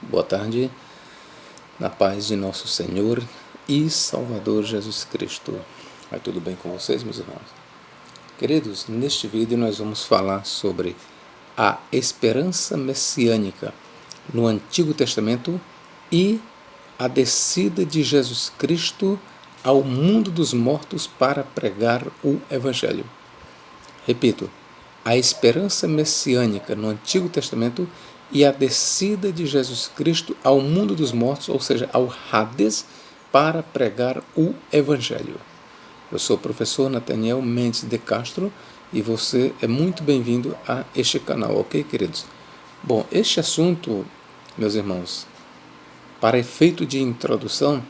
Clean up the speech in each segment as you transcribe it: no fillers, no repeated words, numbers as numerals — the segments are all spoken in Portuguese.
Boa tarde, na paz de nosso Senhor e Salvador Jesus Cristo. Vai tudo bem com vocês, meus irmãos? Queridos, neste vídeo nós vamos falar sobre a esperança messiânica no Antigo Testamento e a descida de Jesus Cristo ao mundo dos mortos para pregar o Evangelho. Repito, a esperança messiânica no Antigo Testamento e a descida de Jesus Cristo ao mundo dos mortos, ou seja, ao Hades, para pregar o Evangelho. Eu sou o professor Nathaniel Mendes de Castro e você é muito bem-vindo a este canal, ok, queridos? Bom, este assunto, meus irmãos, para efeito de introdução,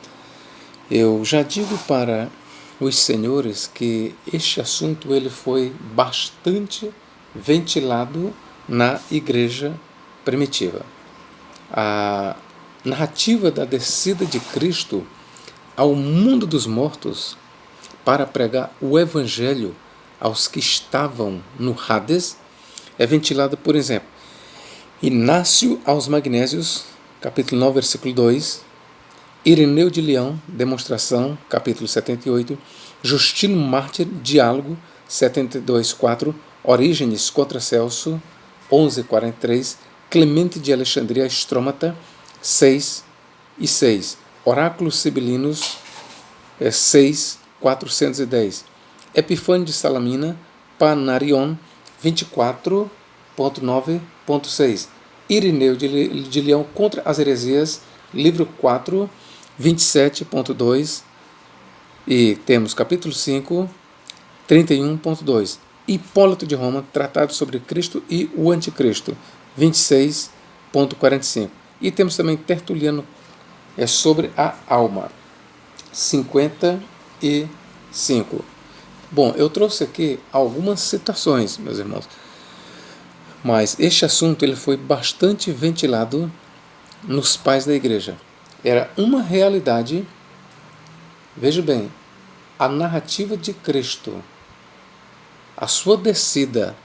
eu já digo para os senhores que este assunto ele foi bastante ventilado na igreja primitiva. A narrativa da descida de Cristo ao mundo dos mortos para pregar o Evangelho aos que estavam no Hades é ventilada, por exemplo, Inácio aos Magnésios, capítulo 9, versículo 2, Ireneu de Leão, Demonstração, capítulo 78, Justino Mártir, Diálogo, 72:4, Orígenes contra Celso, 11:43, Clemente de Alexandria, Estrômata, 6:6, Oráculos Sibilinos, 6:410, Epifânio de Salamina, Panarion, 24.9.6, Ireneu de Leão contra as heresias, livro 4, 27.2, e temos capítulo 5, 31.2, Hipólito de Roma, Tratado sobre Cristo e o Anticristo, 26.45, e temos também Tertuliano sobre a alma, 55. Bom, eu trouxe aqui algumas citações, meus irmãos, mas este assunto ele foi bastante ventilado nos pais da igreja. Era uma realidade, veja bem, a narrativa de Cristo, a sua descida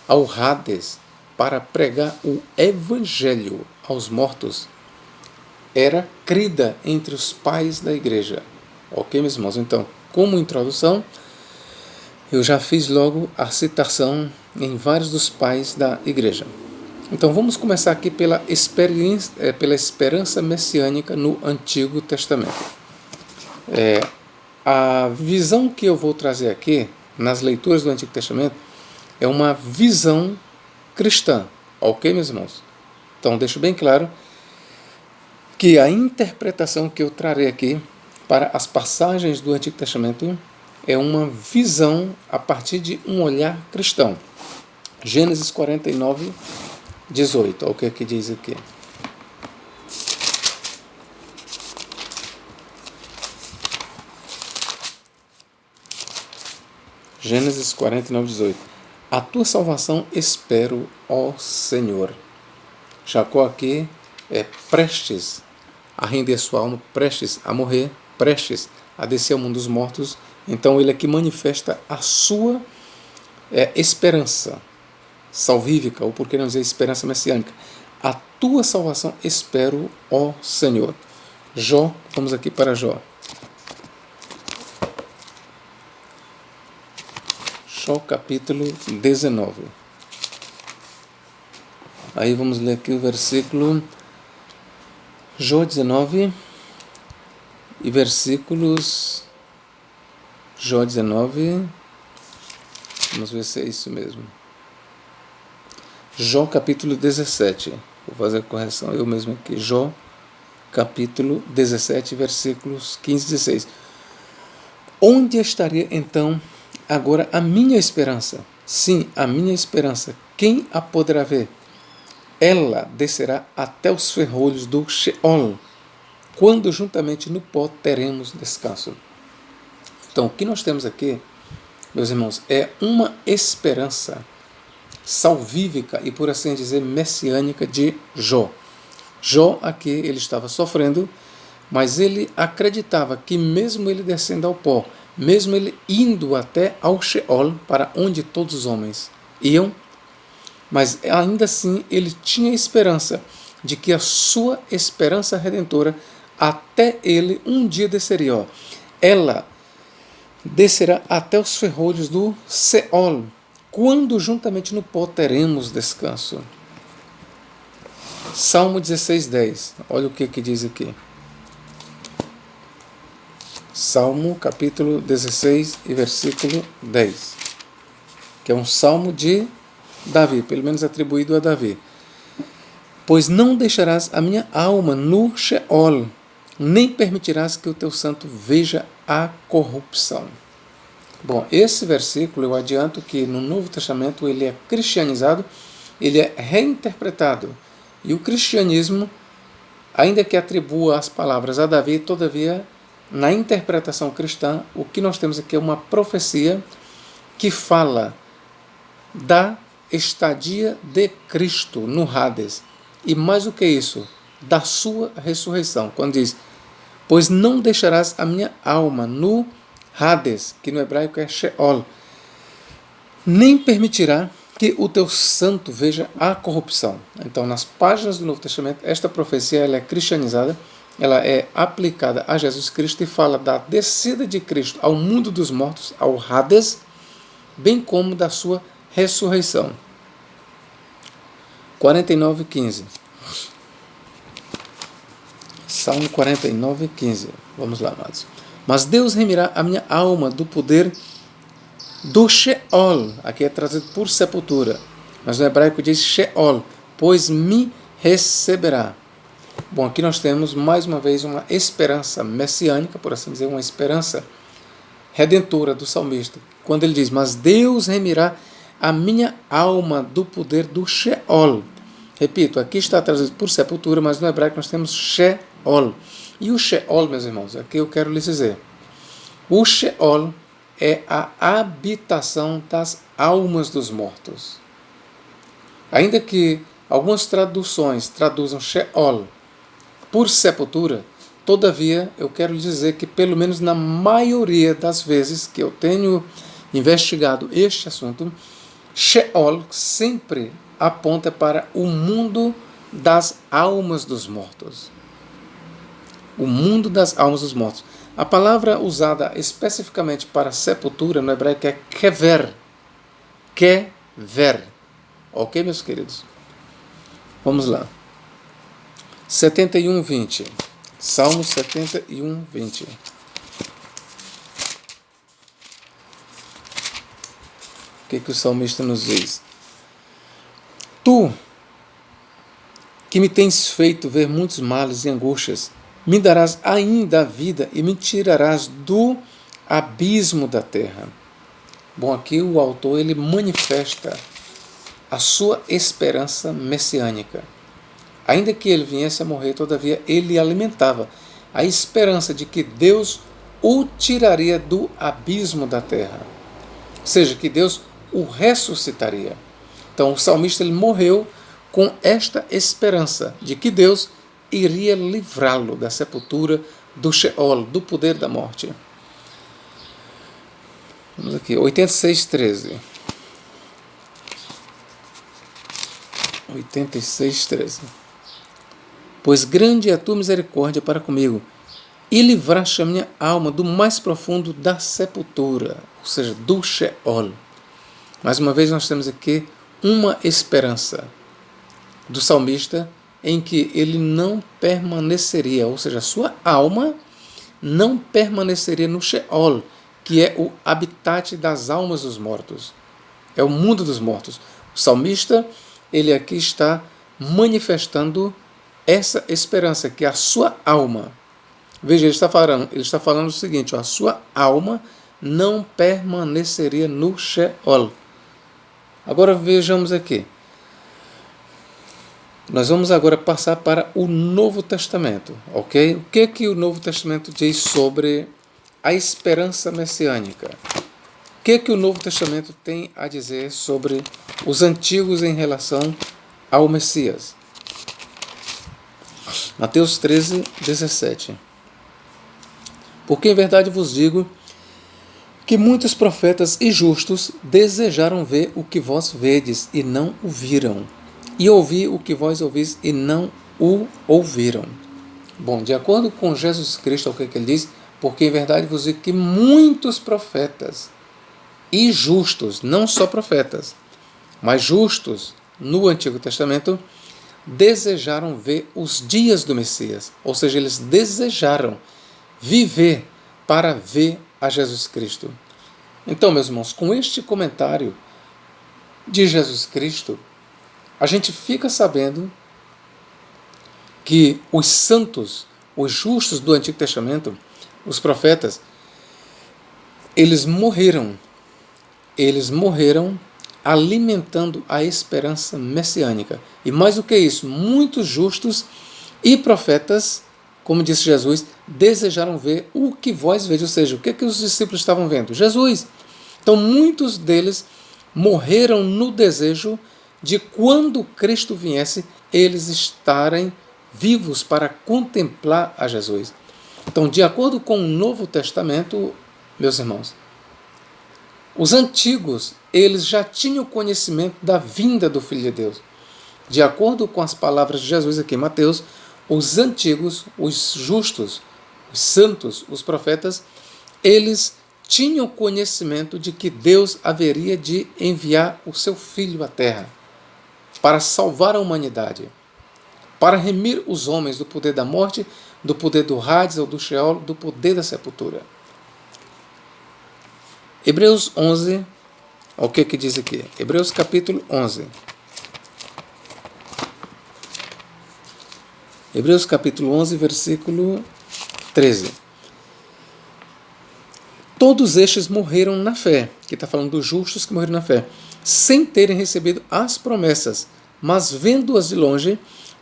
ao Hades para pregar o Evangelho aos mortos, era crida entre os pais da igreja. Ok, meus irmãos? Então, como introdução, eu já fiz logo a citação em vários dos pais da igreja. Então vamos começar aqui pela esperança messiânica no Antigo Testamento. A visão que eu vou trazer aqui nas leituras do Antigo Testamento é uma visão cristã, ok, meus irmãos? Então deixo bem claro que a interpretação que eu trarei aqui para as passagens do Antigo Testamento é uma visão a partir de um olhar cristão. Gênesis 49, 18, olha o que diz aqui. Gênesis 49, 18. A tua salvação espero, ó Senhor. Jacó aqui é prestes a render sua alma, prestes a morrer, prestes a descer ao mundo dos mortos. Então ele aqui manifesta a sua esperança salvífica, ou por que não dizer esperança messiânica. A tua salvação espero, ó Senhor. Jó, vamos aqui para Jó. Jó capítulo 19. Aí vamos ler aqui o versículo Jó 19 e versículos Jó 19, vamos ver se é isso mesmo. Jó capítulo 17, vou fazer a correção eu mesmo aqui. Jó capítulo 17, versículos 15 e 16. Onde estaria então agora a minha esperança? Sim, a minha esperança. Quem a poderá ver? Ela descerá até os ferrolhos do Sheol, quando juntamente no pó teremos descanso. Então, o que nós temos aqui, meus irmãos, é uma esperança salvífica e, por assim dizer, messiânica de Jó. Jó aqui, ele estava sofrendo, mas ele acreditava que mesmo ele descendo ao pó, mesmo ele indo até ao Sheol, para onde todos os homens iam, mas ainda assim ele tinha esperança de que a sua esperança redentora até ele um dia desceria. Ela descerá até os ferrolhos do Seol, quando juntamente no pó teremos descanso. Salmo 16:10. Olha o que diz aqui. Salmo capítulo 16 e versículo 10. Que é um salmo de Davi, pelo menos atribuído a Davi. Pois não deixarás a minha alma no Sheol, nem permitirás que o teu santo veja a corrupção. Bom, esse versículo eu adianto que no Novo Testamento ele é cristianizado, ele é reinterpretado. E o cristianismo, ainda que atribua as palavras a Davi, todavia, na interpretação cristã, o que nós temos aqui é uma profecia que fala da estadia de Cristo no Hades. E mais do que isso, da sua ressurreição. Quando diz, pois não deixarás a minha alma no Hades, que no hebraico é Sheol, nem permitirá que o teu santo veja a corrupção. Então, nas páginas do Novo Testamento, esta profecia ela é cristianizada, ela é aplicada a Jesus Cristo e fala da descida de Cristo ao mundo dos mortos, ao Hades, bem como da sua ressurreição. 49:15. Salmo 49:15. Vamos lá, amados. Mas Deus remirá a minha alma do poder do Sheol. Aqui é trazido por sepultura, mas no hebraico diz Sheol, pois me receberá. Bom, aqui nós temos mais uma vez uma esperança messiânica, por assim dizer, uma esperança redentora do salmista, quando ele diz, mas Deus remirá a minha alma do poder do Sheol. Repito, aqui está trazido por sepultura, mas no hebraico nós temos Sheol. E o Sheol, meus irmãos, aqui eu quero lhes dizer, o Sheol é a habitação das almas dos mortos. Ainda que algumas traduções traduzam Sheol por sepultura, todavia eu quero lhes dizer que pelo menos na maioria das vezes que eu tenho investigado este assunto, Sheol sempre aponta para o mundo das almas dos mortos. O mundo das almas dos mortos. A palavra usada especificamente para sepultura no hebraico é kever. Kever. Ok, meus queridos? Vamos lá. 71:20. Salmo 71:20. O que o salmista nos diz? Tu, que me tens feito ver muitos males e angústias, me darás ainda a vida e me tirarás do abismo da terra. Bom, aqui o autor ele manifesta a sua esperança messiânica. Ainda que ele viesse a morrer, todavia ele alimentava a esperança de que Deus o tiraria do abismo da terra. Ou seja, que Deus o ressuscitaria. Então o salmista ele morreu com esta esperança de que Deus iria livrá-lo da sepultura, do Sheol, do poder da morte. Vamos aqui, 86:13. 86:13. Pois grande é a tua misericórdia para comigo, e livraste a minha alma do mais profundo da sepultura, ou seja, do Sheol. Mais uma vez nós temos aqui uma esperança do salmista em que ele não permaneceria, ou seja, a sua alma não permaneceria no Sheol, que é o habitat das almas dos mortos. É o mundo dos mortos. O salmista, ele aqui está manifestando essa esperança, que a sua alma, veja, ele está falando o seguinte, a sua alma não permaneceria no Sheol. Agora vejamos aqui. Nós vamos agora passar para o Novo Testamento, ok? O que o Novo Testamento diz sobre a esperança messiânica? O que o Novo Testamento tem a dizer sobre os antigos em relação ao Messias? Mateus 13:17. Porque em verdade vos digo que muitos profetas e justos desejaram ver o que vós vedes e não o viram, e ouvir o que vós ouvis e não o ouviram. Bom, de acordo com Jesus Cristo, o que ele diz? Porque em verdade vos digo que muitos profetas e justos, não só profetas, mas justos no Antigo Testamento, desejaram ver os dias do Messias. Ou seja, eles desejaram viver para ver a Jesus Cristo. Então, meus irmãos, com este comentário de Jesus Cristo, a gente fica sabendo que os santos, os justos do Antigo Testamento, os profetas, eles morreram alimentando a esperança messiânica. E mais do que isso, muitos justos e profetas, como disse Jesus, desejaram ver o que vós vedes, ou seja, o que os discípulos estavam vendo? Jesus. Então muitos deles morreram no desejo de quando Cristo viesse, eles estarem vivos para contemplar a Jesus. Então, de acordo com o Novo Testamento, meus irmãos, os antigos, eles já tinham conhecimento da vinda do Filho de Deus. De acordo com as palavras de Jesus aqui em Mateus, os antigos, os justos, os santos, os profetas, eles tinham conhecimento de que Deus haveria de enviar o seu Filho à Terra para salvar a humanidade, para remir os homens do poder da morte, do poder do Hades ou do Sheol, do poder da sepultura. Hebreus 11, o que diz aqui? Hebreus capítulo 11. Hebreus capítulo 11, versículo 13. Todos estes morreram na fé, que está falando dos justos que morreram na fé, sem terem recebido as promessas, mas vendo-as de longe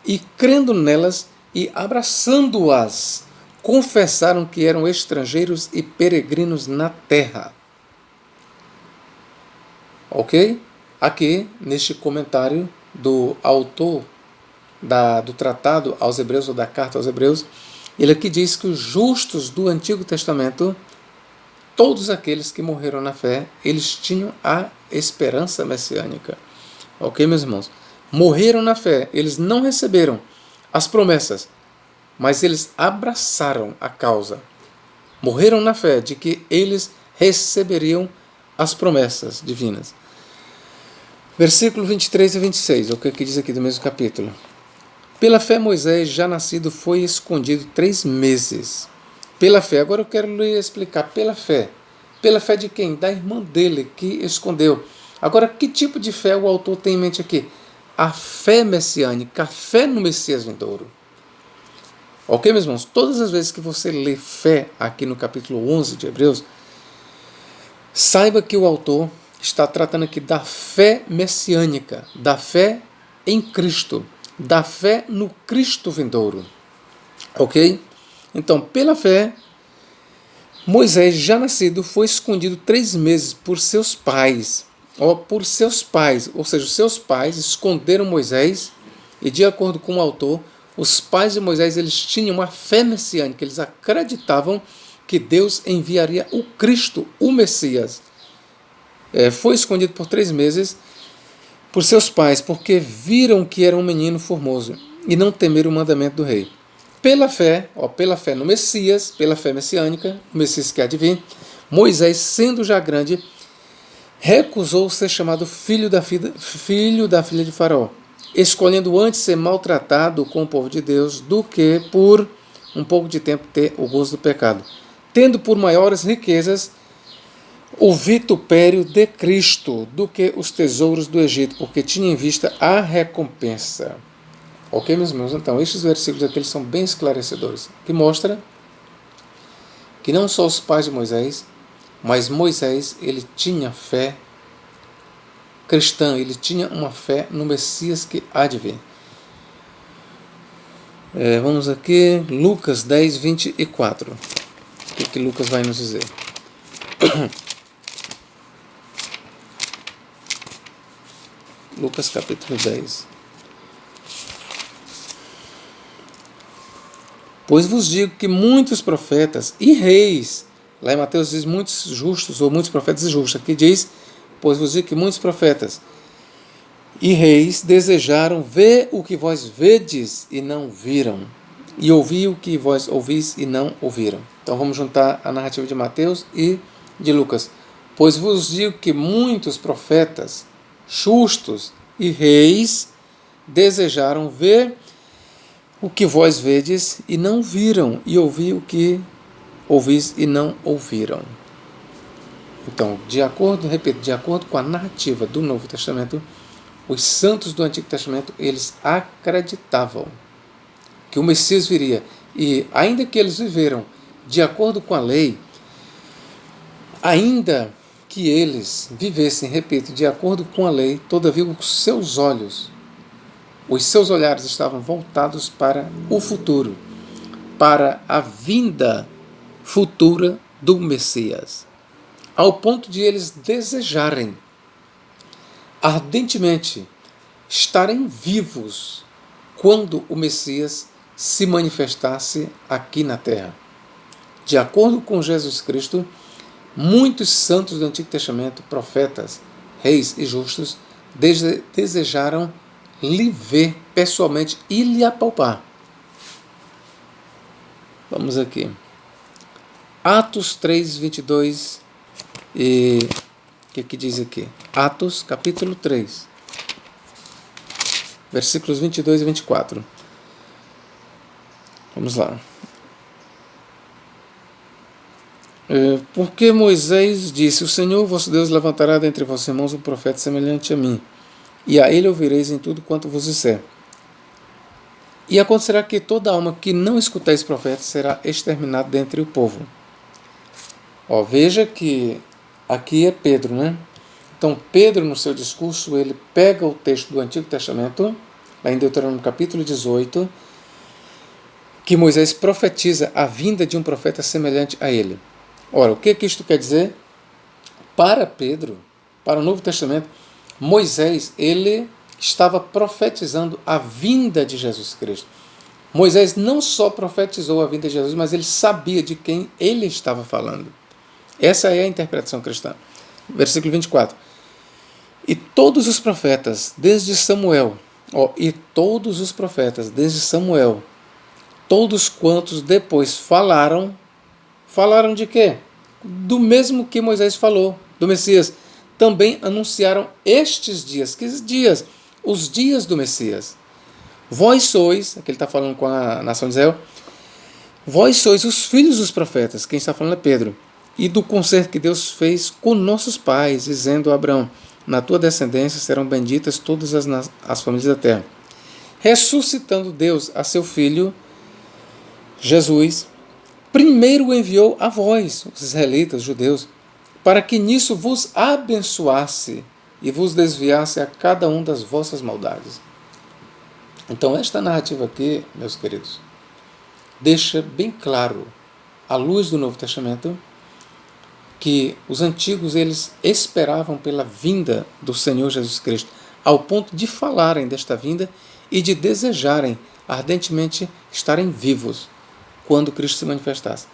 e crendo nelas e abraçando-as, confessaram que eram estrangeiros e peregrinos na terra. Ok? Aqui, neste comentário do autor do tratado aos Hebreus, ou da carta aos Hebreus, ele aqui diz que os justos do Antigo Testamento, todos aqueles que morreram na fé, eles tinham a esperança messiânica. Ok, meus irmãos? Morreram na fé, eles não receberam as promessas, mas eles abraçaram a causa. Morreram na fé de que eles receberiam as promessas divinas. Versículo 23 e 26, o que diz aqui do mesmo capítulo. Pela fé Moisés, já nascido, foi escondido 3 meses. Pela fé, agora eu quero lhe explicar, pela fé. Pela fé de quem? Da irmã dele, que escondeu. Agora, que tipo de fé o autor tem em mente aqui? A fé messiânica, a fé no Messias vindouro. Ok, meus irmãos? Todas as vezes que você lê fé aqui no capítulo 11 de Hebreus, saiba que o autor está tratando aqui da fé messiânica, da fé em Cristo, da fé no Cristo vindouro. Ok? Então, pela fé, Moisés, já nascido, foi escondido 3 meses por seus pais. Ou seja, os seus pais esconderam Moisés, e de acordo com o autor, os pais de Moisés, eles tinham uma fé messiânica, eles acreditavam que Deus enviaria o Cristo, o Messias. Foi escondido por 3 meses por seus pais, porque viram que era um menino formoso e não temeram o mandamento do rei. Pela fé no Messias, pela fé messiânica, o Messias que há de vir, Moisés, sendo já grande, recusou ser chamado filho da filha de Faraó, escolhendo antes ser maltratado com o povo de Deus do que por um pouco de tempo ter o gozo do pecado, tendo por maiores riquezas o vitupério de Cristo do que os tesouros do Egito, porque tinha em vista a recompensa. Ok, meus irmãos? Então, estes versículos aqui eles são bem esclarecedores, que mostra que não só os pais de Moisés, mas Moisés, ele tinha fé cristã, ele tinha uma fé no Messias que há de vir. Vamos aqui, Lucas 10, 24. O que Lucas vai nos dizer? Lucas capítulo 10. Pois vos digo que muitos profetas e reis, lá em Mateus diz muitos justos, ou muitos profetas e justos, aqui diz, pois vos digo que muitos profetas e reis desejaram ver o que vós vedes e não viram, e ouvir o que vós ouvis e não ouviram. Então vamos juntar a narrativa de Mateus e de Lucas. Pois vos digo que muitos profetas, justos e reis desejaram ver o que vós vedes e não viram, e ouvir o que ouvis e não ouviram. Então, de acordo com a narrativa do Novo Testamento, os santos do Antigo Testamento, eles acreditavam que o Messias viria. E ainda que eles viveram de acordo com a lei, ainda que eles vivessem, repito, de acordo com a lei, todavia os seus olhares estavam voltados para o futuro, para a vinda futura do Messias, ao ponto de eles desejarem ardentemente estarem vivos quando o Messias se manifestasse aqui na terra. De acordo com Jesus Cristo, muitos santos do Antigo Testamento, profetas, reis e justos, desejaram lhe ver pessoalmente e lhe apalpar. Vamos aqui. Atos 3, 22 e... o que diz aqui? Atos, capítulo 3, versículos 22 e 24. Vamos lá. Porque Moisés disse: o Senhor vosso Deus levantará dentre vossos irmãos um profeta semelhante a mim, e a ele ouvireis em tudo quanto vos disser. E acontecerá que toda alma que não escutar esse profeta será exterminada dentre o povo. Veja que aqui é Pedro, né? Então Pedro, no seu discurso, ele pega o texto do Antigo Testamento, lá em Deuteronômio capítulo 18, que Moisés profetiza a vinda de um profeta semelhante a ele. Ora, o que isto quer dizer? Para Pedro, para o Novo Testamento, Moisés, ele estava profetizando a vinda de Jesus Cristo. Moisés não só profetizou a vinda de Jesus, mas ele sabia de quem ele estava falando. Essa é a interpretação cristã. Versículo 24. E todos os profetas, desde Samuel, todos quantos depois falaram de quê? Do mesmo que Moisés falou, do Messias. Também anunciaram estes dias. Que dias? Os dias do Messias. Vós sois, aqui ele está falando com a nação de Israel, vós sois os filhos dos profetas, quem está falando é Pedro, e do concerto que Deus fez com nossos pais, dizendo a Abraão: na tua descendência serão benditas todas as famílias da terra. Ressuscitando Deus a seu Filho, Jesus, primeiro o enviou a vós, os israelitas, os judeus, para que nisso vos abençoasse e vos desviasse a cada um das vossas maldades. Então esta narrativa aqui, meus queridos, deixa bem claro, à luz do Novo Testamento, que os antigos eles esperavam pela vinda do Senhor Jesus Cristo, ao ponto de falarem desta vinda e de desejarem ardentemente estarem vivos quando Cristo se manifestasse.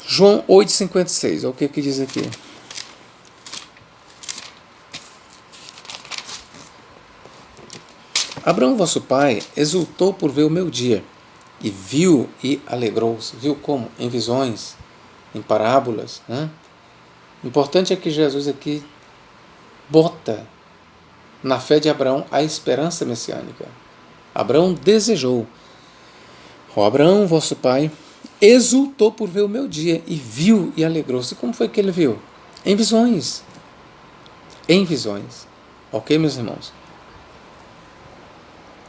João 8,56, olha o que diz aqui. Abraão, vosso pai, exultou por ver o meu dia, e viu e alegrou-se. Viu como? Em visões, em parábolas. Né? O importante é que Jesus aqui bota na fé de Abraão a esperança messiânica. Abraão desejou. Abraão, vosso pai, exultou por ver o meu dia, e viu e alegrou-se. Como foi que ele viu? Em visões. Em visões. Ok, meus irmãos?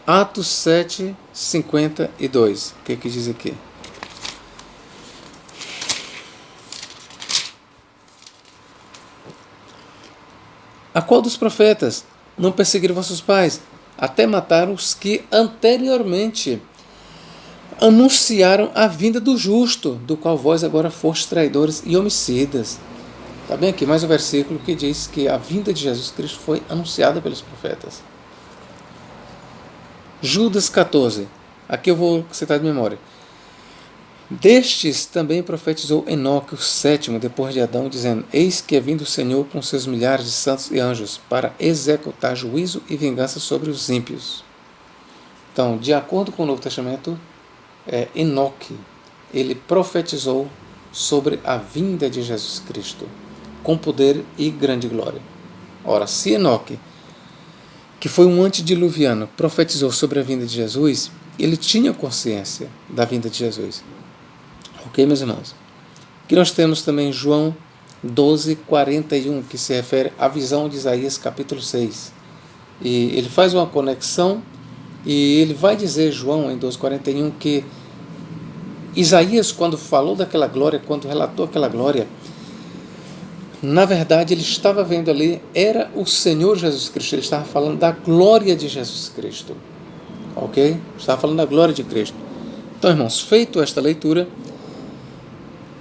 Atos 7, 52. O que diz aqui? A qual dos profetas não perseguiram vossos pais, até mataram os que anteriormente anunciaram a vinda do justo, do qual vós agora fostes traidores e homicidas. Está bem aqui mais um versículo que diz que a vinda de Jesus Cristo foi anunciada pelos profetas. Judas 14. Aqui eu vou citar de memória. Destes também profetizou Enoque, o sétimo, depois de Adão, dizendo: Eis que é vindo o Senhor com seus milhares de santos e anjos, para executar juízo e vingança sobre os ímpios. Então, de acordo com o Novo Testamento, Enoque, ele profetizou sobre a vinda de Jesus Cristo, com poder e grande glória. Ora, se Enoque, que foi um antediluviano, profetizou sobre a vinda de Jesus, ele tinha consciência da vinda de Jesus. Ok, meus irmãos? Aqui nós temos também João 12:41, que se refere à visão de Isaías capítulo 6. E ele faz uma conexão e ele vai dizer, João em 12:41, que Isaías, quando falou daquela glória, quando relatou aquela glória, na verdade ele estava vendo ali, era o Senhor Jesus Cristo, ele estava falando da glória de Jesus Cristo. Ok? Estava falando da glória de Cristo. Então, irmãos, feito esta leitura,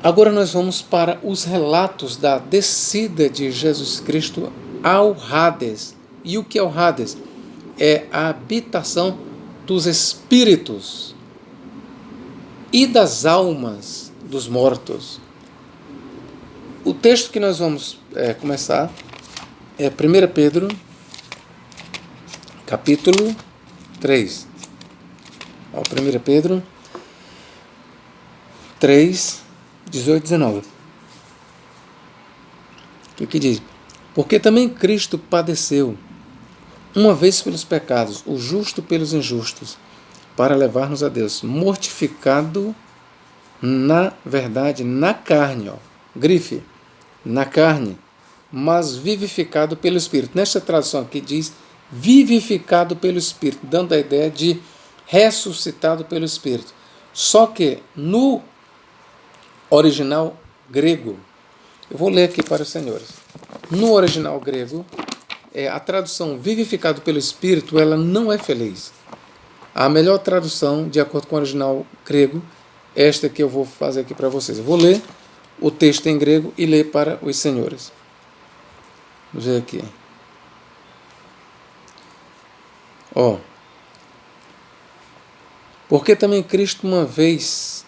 agora nós vamos para os relatos da descida de Jesus Cristo ao Hades. E o que é o Hades? É a habitação dos espíritos e das almas dos mortos. O texto que nós vamos começar é 1 Pedro, capítulo 3. 1 Pedro 3, 18 e 19. O que diz? Porque também Cristo padeceu uma vez pelos pecados, o justo pelos injustos, para levar-nos a Deus, mortificado na verdade, na carne, grife, na carne, mas vivificado pelo Espírito. Nesta tradução aqui diz vivificado pelo Espírito, dando a ideia de ressuscitado pelo Espírito. Só que no original grego, eu vou ler aqui para os senhores. No original grego, a tradução vivificado pelo Espírito, ela não é feliz. A melhor tradução, de acordo com o original grego, é esta que eu vou fazer aqui para vocês. Eu vou ler o texto em grego e ler para os senhores. Vamos ver aqui. Porque também Cristo uma vez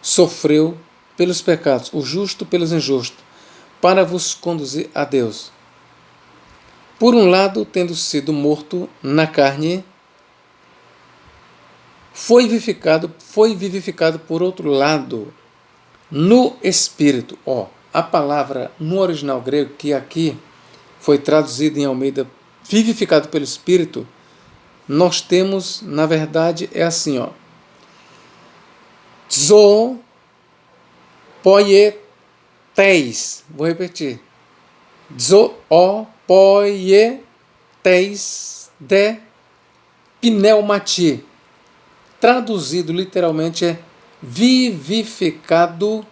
sofreu pelos pecados, o justo pelos injustos, para vos conduzir a Deus. Por um lado, tendo sido morto na carne, foi vivificado por outro lado, no Espírito. A palavra no original grego, que aqui foi traduzida em Almeida, vivificado pelo Espírito, nós temos, na verdade, é assim, Zoopoietes. Vou repetir. Zoopoietes de pneumati. Traduzido literalmente é vivificado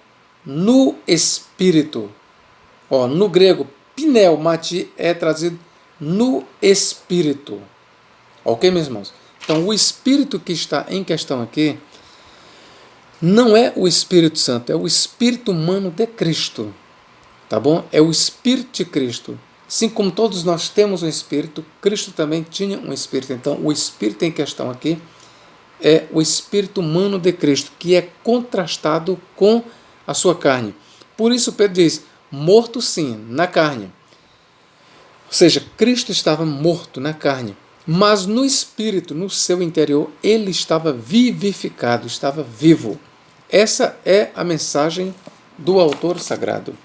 no Espírito. No grego, pneumati é traduzido no Espírito. Ok, meus irmãos? Então, o Espírito que está em questão aqui não é o Espírito Santo, é o Espírito humano de Cristo. Tá bom? É o Espírito de Cristo. Assim como todos nós temos um Espírito, Cristo também tinha um Espírito. Então, o Espírito em questão aqui é o Espírito humano de Cristo, que é contrastado com a sua carne. Por isso Pedro diz, morto sim, na carne. Ou seja, Cristo estava morto na carne, mas no Espírito, no seu interior, ele estava vivificado, estava vivo. Essa é a mensagem do autor sagrado.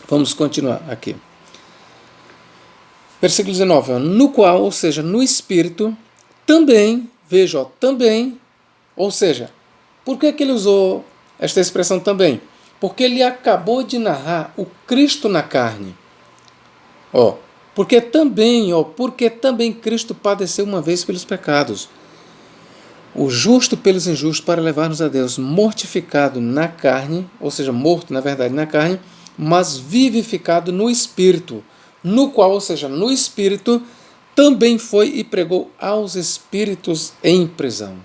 Vamos continuar aqui. Versículo 19. No qual, ou seja, no Espírito, também, veja, também, ou seja, por que ele usou esta expressão também? Porque ele acabou de narrar o Cristo na carne. Porque também Cristo padeceu uma vez pelos pecados, o justo pelos injustos, para levar-nos a Deus, mortificado na carne, ou seja, morto, na verdade, na carne, mas vivificado no Espírito, no qual, ou seja, no Espírito, também foi e pregou aos espíritos em prisão.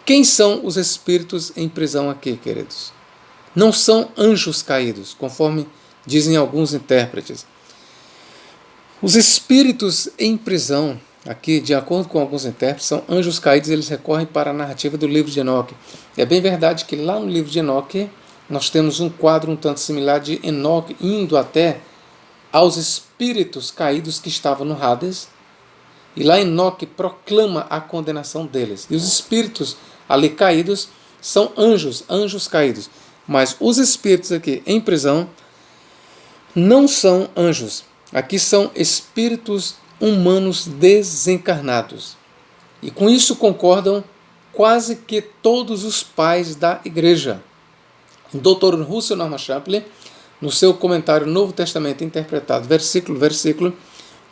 Quem são os espíritos em prisão aqui, queridos? Não são anjos caídos, conforme dizem alguns intérpretes. Os espíritos em prisão aqui, de acordo com alguns intérpretes, são anjos caídos, eles recorrem para a narrativa do livro de Enoque. É bem verdade que lá no livro de Enoque nós temos um quadro um tanto similar de Enoque indo até aos espíritos caídos que estavam no Hades, e lá Enoque proclama a condenação deles. E os espíritos ali caídos são anjos, anjos caídos. Mas os espíritos aqui em prisão não são anjos. Aqui são espíritos humanos desencarnados. E com isso concordam quase que todos os pais da igreja. O Dr. Russell Norman Chaplin, no seu comentário Novo Testamento Interpretado, versículo,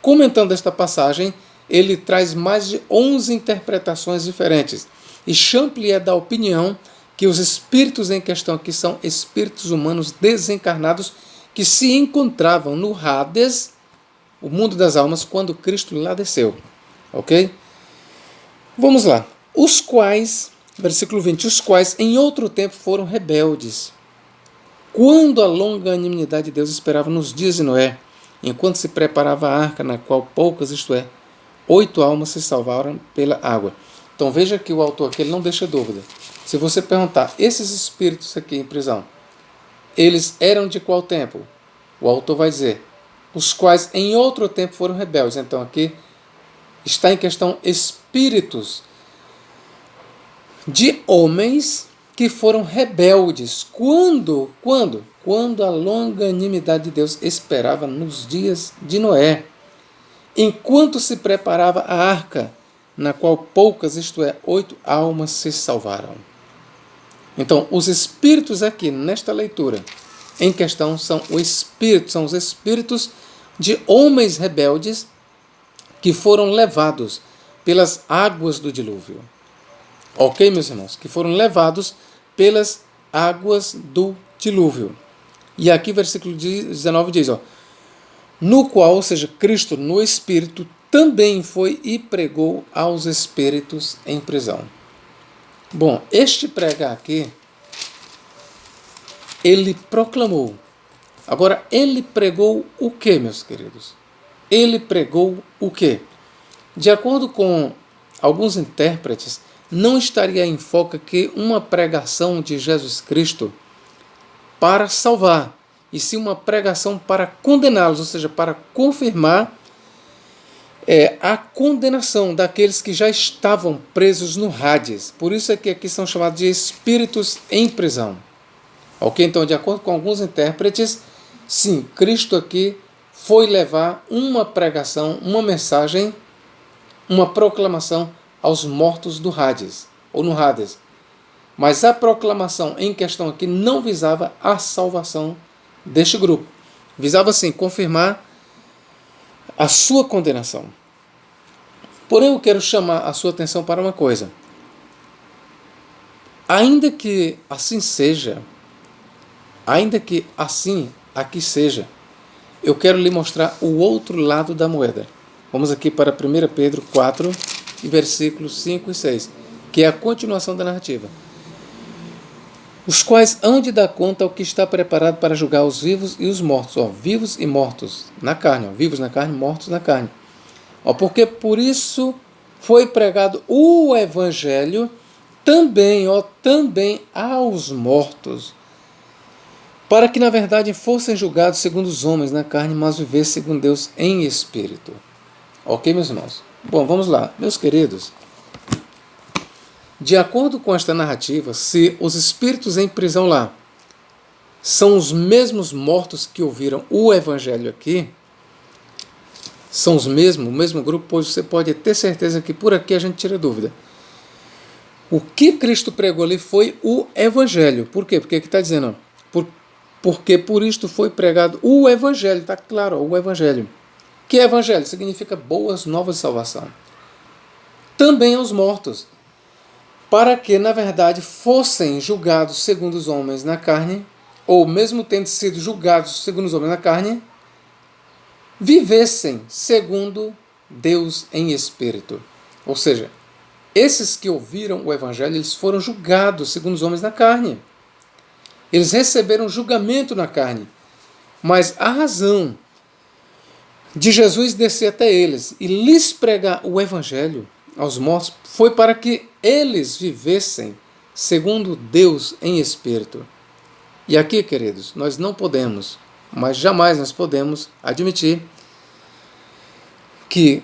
comentando esta passagem, ele traz mais de 11 interpretações diferentes. E Chaplin é da opinião que os espíritos em questão aqui são espíritos humanos desencarnados que se encontravam no Hades, o mundo das almas, quando Cristo lá desceu. Ok? Vamos lá. Os quais, versículo 20, os quais em outro tempo foram rebeldes, quando a longanimidade de Deus esperava nos dias de Noé, enquanto se preparava a arca, na qual poucas, isto é, 8 almas se salvaram pela água. Então veja que o autor aqui ele não deixa dúvida. Se você perguntar, esses espíritos aqui em prisão, eles eram de qual tempo? O autor vai dizer, os quais em outro tempo foram rebeldes. Então aqui está em questão espíritos de homens que foram rebeldes. Quando? Quando a longanimidade de Deus esperava nos dias de Noé, enquanto se preparava a arca, na qual poucas, isto é, 8 almas se salvaram. Então, os espíritos aqui, nesta leitura, em questão, são os espíritos de homens rebeldes que foram levados pelas águas do dilúvio. Ok, meus irmãos? Que foram levados pelas águas do dilúvio. E aqui, versículo 19 diz, no qual, ou seja, Cristo no Espírito, também foi e pregou aos espíritos em prisão. Bom, este pregar aqui, ele proclamou. Agora, ele pregou o que, meus queridos? Ele pregou o que? De acordo com alguns intérpretes, não estaria em foco aqui uma pregação de Jesus Cristo para salvar, e sim uma pregação para condená-los, ou seja, para confirmar a condenação daqueles que já estavam presos no Hades. Por isso é que aqui são chamados de espíritos em prisão. Ok? Então, de acordo com alguns intérpretes, sim, Cristo aqui foi levar uma pregação, uma mensagem, uma proclamação aos mortos do Hades, ou no Hades. Mas a proclamação em questão aqui não visava a salvação deste grupo. Visava, sim, confirmar a sua condenação. Porém, eu quero chamar a sua atenção para uma coisa. Ainda que assim seja, ainda que assim aqui seja, eu quero lhe mostrar o outro lado da moeda. Vamos aqui para 1 Pedro 4, versículos 5 e 6, que é a continuação da narrativa. Os quais hão de dar conta ao que está preparado para julgar os vivos e os mortos, vivos e mortos na carne, vivos na carne, mortos na carne. Porque por isso foi pregado o Evangelho também aos mortos, para que na verdade fossem julgados segundo os homens na carne, mas vivessem segundo Deus em espírito. Ok, meus irmãos? Bom, vamos lá. Meus queridos, de acordo com esta narrativa, se os espíritos em prisão lá são os mesmos mortos que ouviram o Evangelho aqui, são os mesmos, o mesmo grupo, pois você pode ter certeza que por aqui a gente tira dúvida. O que Cristo pregou ali foi o Evangelho. Por quê? Porque aqui está dizendo, porque por isto foi pregado o Evangelho, está claro, o Evangelho. Que Evangelho? Significa boas novas de salvação. Também aos mortos, para que, na verdade, fossem julgados segundo os homens na carne, ou mesmo tendo sido julgados segundo os homens na carne, vivessem segundo Deus em espírito. Ou seja, esses que ouviram o Evangelho, eles foram julgados segundo os homens na carne. Eles receberam julgamento na carne. Mas a razão de Jesus descer até eles e lhes pregar o evangelho aos mortos foi para que eles vivessem segundo Deus em espírito. E aqui, queridos, nós não podemos, mas jamais nós podemos admitir que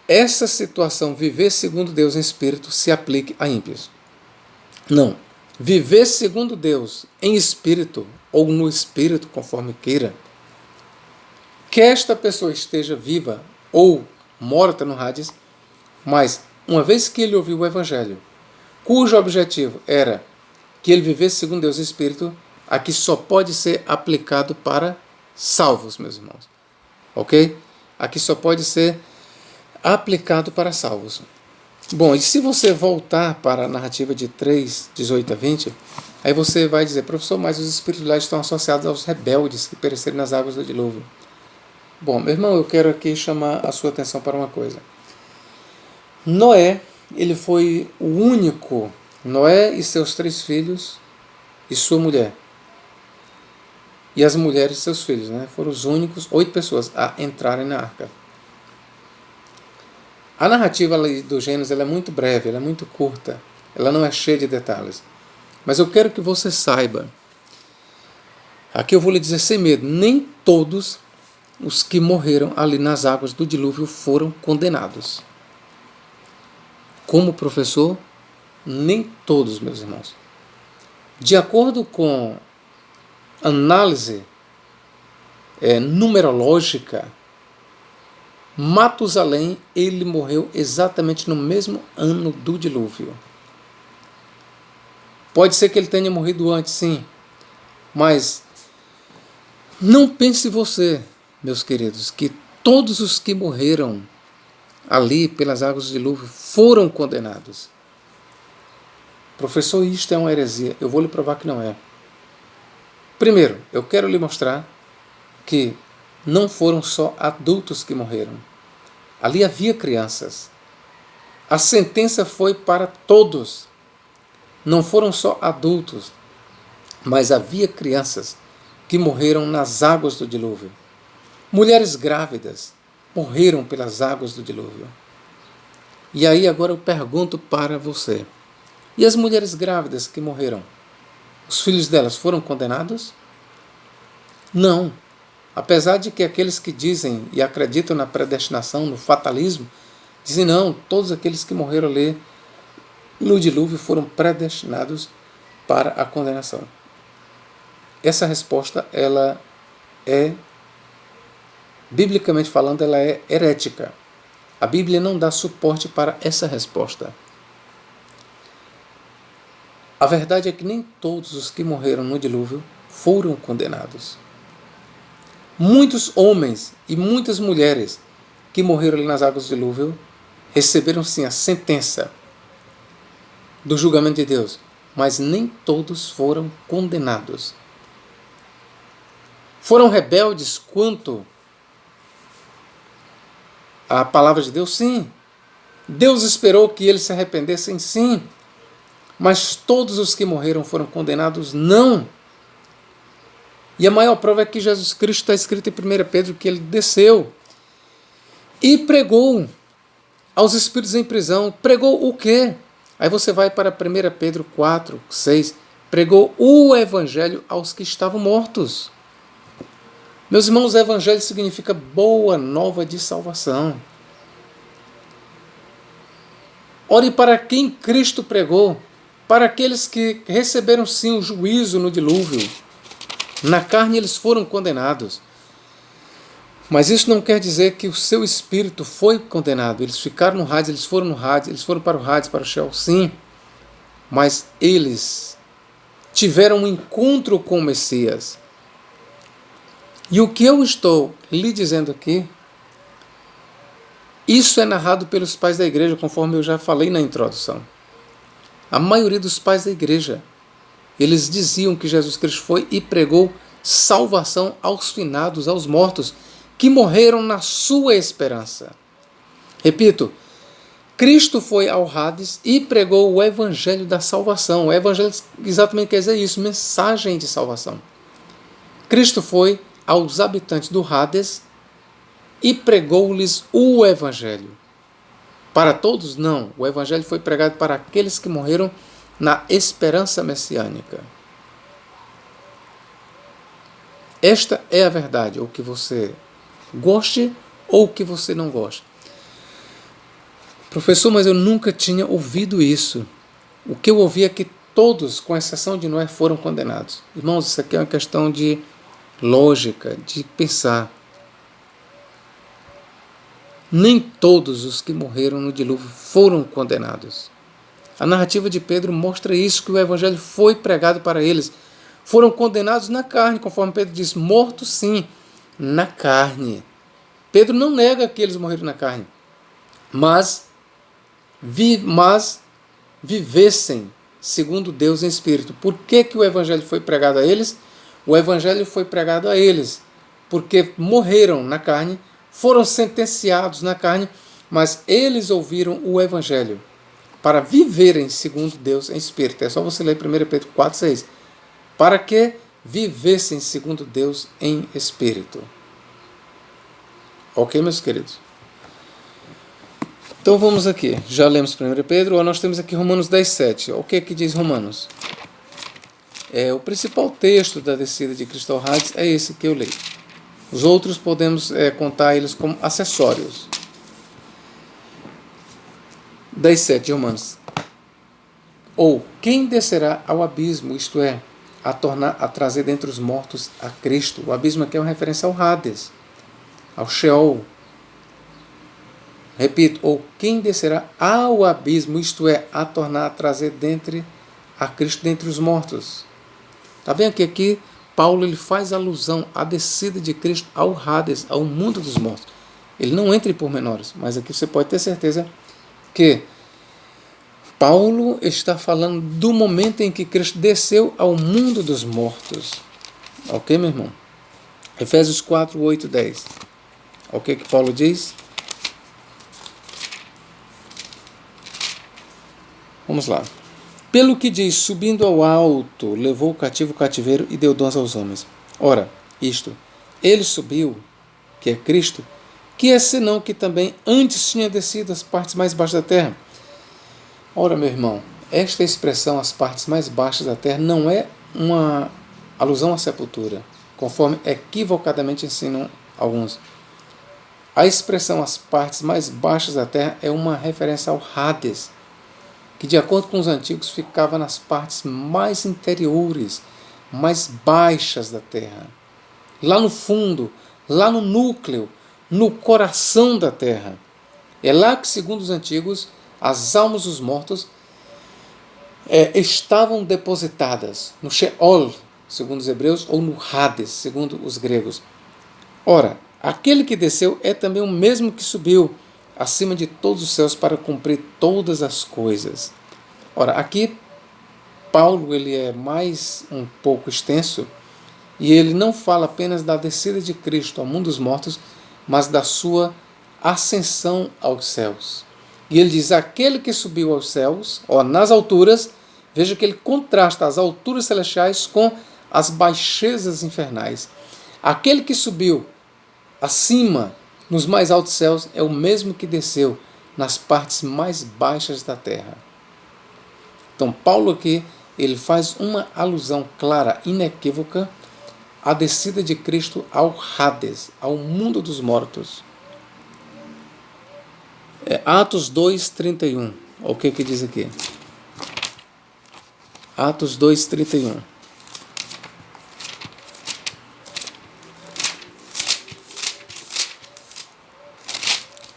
essa situação, viver segundo Deus em espírito, se aplique a ímpios. Não. Viver segundo Deus em espírito, ou no espírito, conforme queira, que esta pessoa esteja viva ou morta no Hades, mas uma vez que ele ouviu o Evangelho, cujo objetivo era que ele vivesse segundo Deus em espírito, aqui só pode ser aplicado para salvos, meus irmãos. Ok? Aqui só pode ser aplicado para salvos. Bom, e se você voltar para a narrativa de 3, 18 a 20, aí você vai dizer, professor, mas os espíritos lá estão associados aos rebeldes que pereceram nas águas do dilúvio. Bom, meu irmão, eu quero aqui chamar a sua atenção para uma coisa. Noé, ele foi o único, Noé e seus 3 filhos e sua mulher. E as mulheres e seus filhos, né? Foram os únicos 8 pessoas a entrarem na arca. A narrativa do Gênesis ela é muito breve, ela é muito curta, ela não é cheia de detalhes. Mas eu quero que você saiba, aqui eu vou lhe dizer sem medo, nem todos os que morreram ali nas águas do dilúvio foram condenados. Como professor, nem todos, meus irmãos. De acordo com análise numerológica, Matusalém, ele morreu exatamente no mesmo ano do dilúvio. Pode ser que ele tenha morrido antes, sim, mas não pense você, meus queridos, que todos os que morreram ali pelas águas do dilúvio foram condenados. Professor, isto é uma heresia. Eu vou lhe provar que não é. Primeiro, eu quero lhe mostrar que não foram só adultos que morreram. Ali havia crianças. A sentença foi para todos. Não foram só adultos, mas havia crianças que morreram nas águas do dilúvio. Mulheres grávidas morreram pelas águas do dilúvio. E aí agora eu pergunto para você. E as mulheres grávidas que morreram? Os filhos delas foram condenados? Não. Apesar de que aqueles que dizem e acreditam na predestinação, no fatalismo, dizem não, todos aqueles que morreram ali no dilúvio foram predestinados para a condenação. Essa resposta, ela é, biblicamente falando, ela é herética. A Bíblia não dá suporte para essa resposta. A verdade é que nem todos os que morreram no dilúvio foram condenados. Muitos homens e muitas mulheres que morreram ali nas águas do dilúvio receberam sim a sentença do julgamento de Deus, mas nem todos foram condenados. Foram rebeldes quanto à palavra de Deus? Sim. Deus esperou que eles se arrependessem? Sim. Mas todos os que morreram foram condenados? Não. E a maior prova é que Jesus Cristo, está escrito em 1 Pedro, que ele desceu e pregou aos espíritos em prisão. Pregou o quê? Aí você vai para 1 Pedro 4, 6. Pregou o evangelho aos que estavam mortos. Meus irmãos, o evangelho significa boa nova de salvação. Ore para quem Cristo pregou, para aqueles que receberam sim o juízo no dilúvio. Na carne eles foram condenados. Mas isso não quer dizer que o seu espírito foi condenado. Eles ficaram no Hades, eles foram no Hades, eles foram para o Hades, para o Sheol, sim. Mas eles tiveram um encontro com o Messias. E o que eu estou lhe dizendo aqui, isso é narrado pelos pais da igreja, conforme eu já falei na introdução. A maioria dos pais da igreja, eles diziam que Jesus Cristo foi e pregou salvação aos finados, aos mortos, que morreram na sua esperança. Repito, Cristo foi ao Hades e pregou o evangelho da salvação. O evangelho exatamente quer dizer isso, mensagem de salvação. Cristo foi aos habitantes do Hades e pregou-lhes o Evangelho. Para todos, não. O Evangelho foi pregado para aqueles que morreram na esperança messiânica. Esta é a verdade, ou que você goste ou que você não goste. Professor, mas eu nunca tinha ouvido isso. O que eu ouvi é que todos, com exceção de Noé, foram condenados. Irmãos, isso aqui é uma questão de lógica, de pensar. Nem todos os que morreram no dilúvio foram condenados. A narrativa de Pedro mostra isso, que o Evangelho foi pregado para eles. Foram condenados na carne, conforme Pedro diz, mortos sim, na carne. Pedro não nega que eles morreram na carne, mas vivessem segundo Deus em espírito. Por que o Evangelho foi pregado a eles? O Evangelho foi pregado a eles porque morreram na carne, foram sentenciados na carne, mas eles ouviram o Evangelho para viverem segundo Deus em espírito. É só você ler 1 Pedro 4,6. Para que vivessem segundo Deus em espírito. Ok, meus queridos? Então vamos aqui. Já lemos 1 Pedro, nós temos aqui Romanos 10,7. O que é que diz Romanos? O principal texto da descida de Cristo ao Hades é esse que eu leio. Os outros podemos contar eles como acessórios. 10,7 de Romanos. Ou, quem descerá ao abismo, isto é, a trazer dentre os mortos a Cristo? O abismo aqui é uma referência ao Hades, ao Sheol. Repito, ou quem descerá ao abismo, isto é, a trazer a Cristo dentre os mortos? Está bem que aqui Paulo ele faz alusão à descida de Cristo ao Hades, ao mundo dos mortos. Ele não entra em pormenores, mas aqui você pode ter certeza que Paulo está falando do momento em que Cristo desceu ao mundo dos mortos. Ok, meu irmão? Efésios 4, 8, 10. O que Paulo diz? Vamos lá. Pelo que diz, subindo ao alto, levou o cativeiro e deu dons aos homens. Ora, isto, ele subiu, que é Cristo, que é senão que também antes tinha descido às partes mais baixas da terra. Ora, meu irmão, esta expressão, as partes mais baixas da terra, não é uma alusão à sepultura, conforme equivocadamente ensinam alguns. A expressão as partes mais baixas da terra é uma referência ao Hades, que de acordo com os antigos ficava nas partes mais interiores, mais baixas da terra. Lá no fundo, lá no núcleo, no coração da terra. É lá que, segundo os antigos, as almas dos mortos estavam depositadas, no Sheol, segundo os hebreus, ou no Hades, segundo os gregos. Ora, aquele que desceu é também o mesmo que subiu acima de todos os céus para cumprir todas as coisas. Ora, aqui Paulo ele é mais um pouco extenso e ele não fala apenas da descida de Cristo ao mundo dos mortos, mas da sua ascensão aos céus. E ele diz, aquele que subiu aos céus, nas alturas, veja que ele contrasta as alturas celestiais com as baixezas infernais. Aquele que subiu acima, nos mais altos céus, é o mesmo que desceu nas partes mais baixas da terra. Então, Paulo aqui, ele faz uma alusão clara, inequívoca, à descida de Cristo ao Hades, ao mundo dos mortos. Atos 2:31. O que diz aqui? Atos 2:31.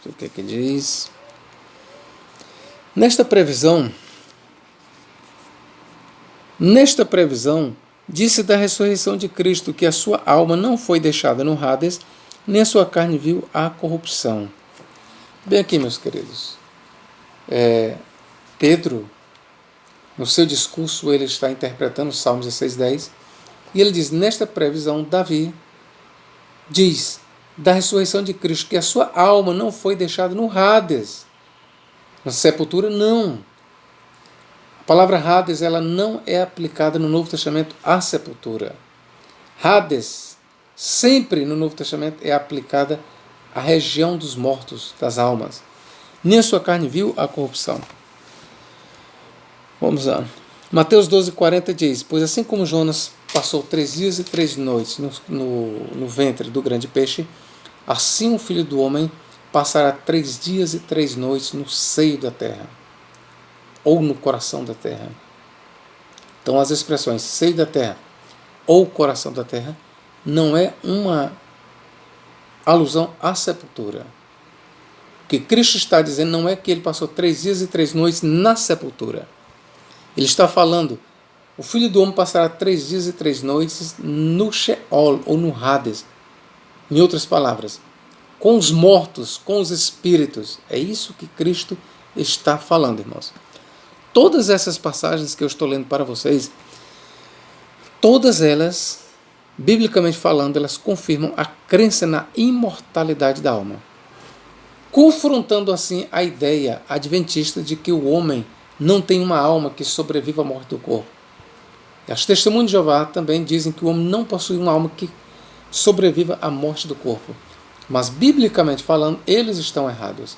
O que diz? Nesta previsão, disse da ressurreição de Cristo que a sua alma não foi deixada no Hades, nem a sua carne viu a corrupção. Bem aqui, meus queridos, Pedro, no seu discurso, ele está interpretando o Salmo 16:10, e ele diz, nesta previsão, Davi diz da ressurreição de Cristo que a sua alma não foi deixada no Hades, na sepultura, não. A palavra Hades ela não é aplicada no Novo Testamento à sepultura. Hades, sempre no Novo Testamento, é aplicada a região dos mortos, das almas. Nem a sua carne viu a corrupção. Vamos lá. Mateus 12,40 diz: pois assim como Jonas passou 3 dias e 3 noites no ventre do grande peixe, assim o Filho do Homem passará 3 dias e 3 noites no seio da terra, ou no coração da terra. Então as expressões seio da terra ou coração da terra não é uma alusão à sepultura. O que Cristo está dizendo não é que ele passou 3 dias e 3 noites na sepultura. Ele está falando, o Filho do Homem passará 3 dias e 3 noites no Sheol, ou no Hades. Em outras palavras, com os mortos, com os espíritos. É isso que Cristo está falando, irmãos. Todas essas passagens que eu estou lendo para vocês, todas elas, biblicamente falando, elas confirmam a crença na imortalidade da alma, confrontando assim a ideia adventista de que o homem não tem uma alma que sobreviva à morte do corpo. As testemunhas de Jeová também dizem que o homem não possui uma alma que sobreviva à morte do corpo. Mas, biblicamente falando, eles estão errados,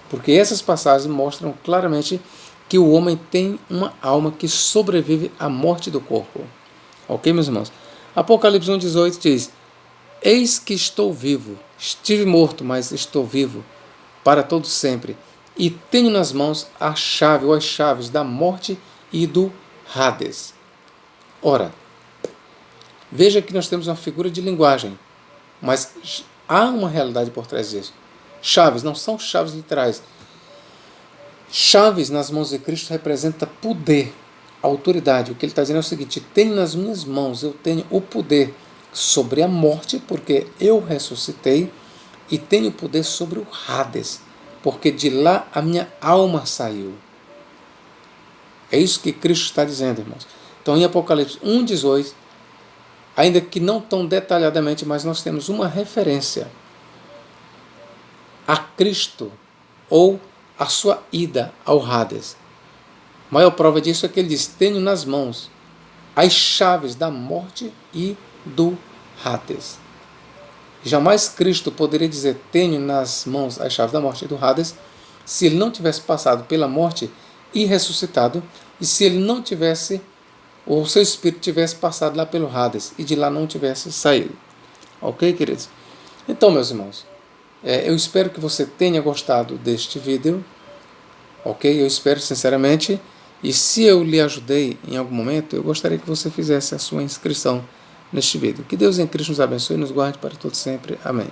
porque essas passagens mostram claramente que o homem tem uma alma que sobrevive à morte do corpo. Ok, meus irmãos? Apocalipse 1,18 diz: eis que estou vivo, estive morto, mas estou vivo para todo sempre, e tenho nas mãos a chave ou as chaves da morte e do Hades. Ora, veja que nós temos uma figura de linguagem, mas há uma realidade por trás disso. Chaves não são chaves literais. Chaves nas mãos de Cristo representa poder, autoridade. O que ele está dizendo é o seguinte: tenho nas minhas mãos, eu tenho o poder sobre a morte, porque eu ressuscitei, e tenho poder sobre o Hades, porque de lá a minha alma saiu. É isso que Cristo está dizendo, irmãos. Então, em Apocalipse 1,18, ainda que não tão detalhadamente, mas nós temos uma referência a Cristo, ou a sua ida ao Hades. A maior prova disso é que ele diz: tenho nas mãos as chaves da morte e do Hades. Jamais Cristo poderia dizer: tenho nas mãos as chaves da morte e do Hades, se ele não tivesse passado pela morte e ressuscitado, e se ele não tivesse, ou o seu espírito tivesse passado lá pelo Hades e de lá não tivesse saído. Ok, queridos? Então, meus irmãos, eu espero que você tenha gostado deste vídeo. Ok? Eu espero sinceramente. E se eu lhe ajudei em algum momento, eu gostaria que você fizesse a sua inscrição neste vídeo. Que Deus em Cristo nos abençoe e nos guarde para todo sempre. Amém.